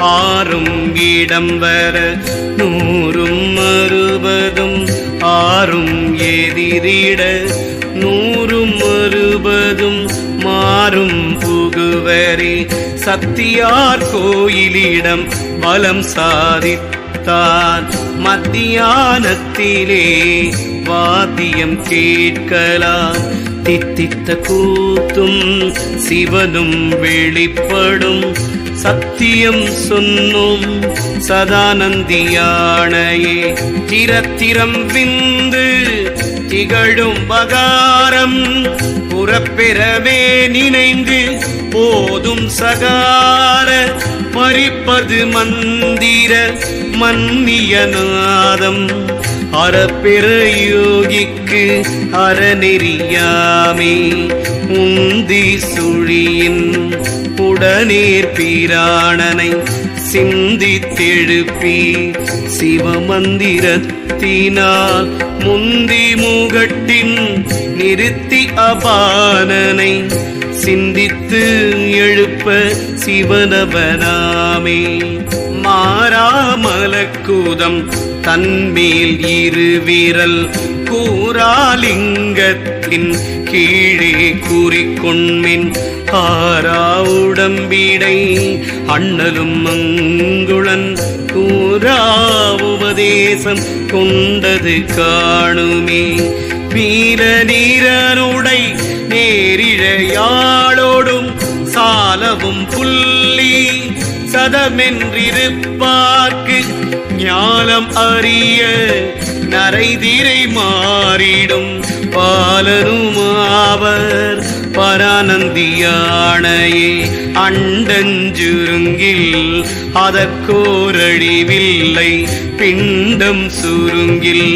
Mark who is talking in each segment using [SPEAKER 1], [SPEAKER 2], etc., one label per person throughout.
[SPEAKER 1] ஆறும் இடம்பர 100 ஆறும் எதிரிட 100 மாறும் புகுவரே சத்தியார் கோயிலிடம் பலம் சாதித்தார் மத்தியானத்திலே வாத்தியம் கேட்கலாம் தித்தித்த கூத்தும் சிவனும் வெளிப்படும் சத்தியம் சொன்னும் சதானந்தியானையே திரத்திரம் விந்து திகழும் பகாரம் புறப்பெறவே நினைந்து போதும் சகார பறிப்பது மந்திர மன்னியநாதம் அறப்பெற யோகிக்கு அறநெறியாமே உந்தி சுழியின் உடனேர் பிராணனை சிந்தித்தெழுப்பி சிவமந்திரத்தினால் முந்தி முகட்டின் நிறுத்தி அபானனை சிந்தித்து எழுப்ப சிவனவனாமே மாறாமலக்கூதம் தன்மேல் இருவிரல் கூறாலிங்கத்தின் கீழே கூறிக்கொண்மின் ஆரா உடம்பிடை அண்ணலும் மங்குளன் கூறா உபதேசம் கொண்டது காணுமே வீர நீரனுடை நேரிழையாளோடும் சாலவும் புள்ளி சதமென்றிருப்பார்க்கு ஞானம் அறிய நரைதிரை மாறிடும் பாலனுமாவர் பரானந்தியானையே அண்டஞ்சுருங்கில் அதற்கோரழிவில்லை பிண்டம் சுருங்கில்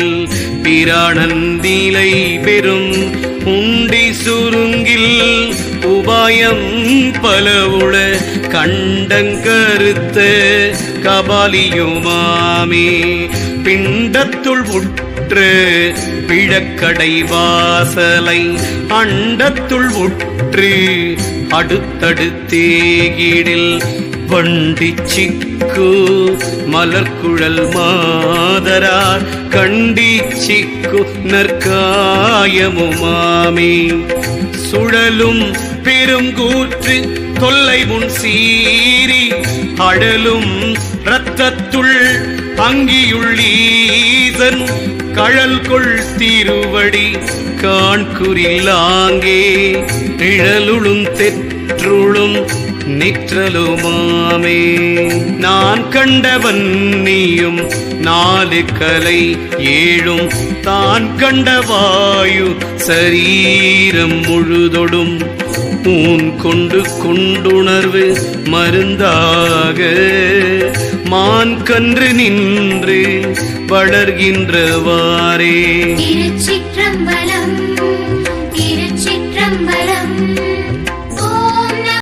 [SPEAKER 1] பிரானந்திலை பெரும் உண்டி சுருங்கில் உபாயம் பலவுள கண்டங்கருத்த கபாலியுமாமே பிண்டத்துள் உற்று பிழக்கடை வாசலை அண்டத்துள் உற்று அடுத்தடுத்தேகிடில் வண்டி சிக்கு மலர்குழல் மாதரார் கண்டி சிக்கு நற்காயமுமாமே சுழலும் பெருங்கூற்று தொல்லை முன் சீறி அடலும் இரத்தத்துள் அங்கியுள்ளீசன் கழல் கொள் திருவடி காண்குறிலாங்கே நிழலுளும் தெற்றுளும் நிற்றலுமாமே நான் கண்டவன் நீயும் 4 கலை 7 தான் கண்ட வாயு சரீரம் முழுதொடும் ஊன் கொண்டு கொண்டுணர்வு மருந்தாக மான் கன்று நின்று வளர்கின்றவாறே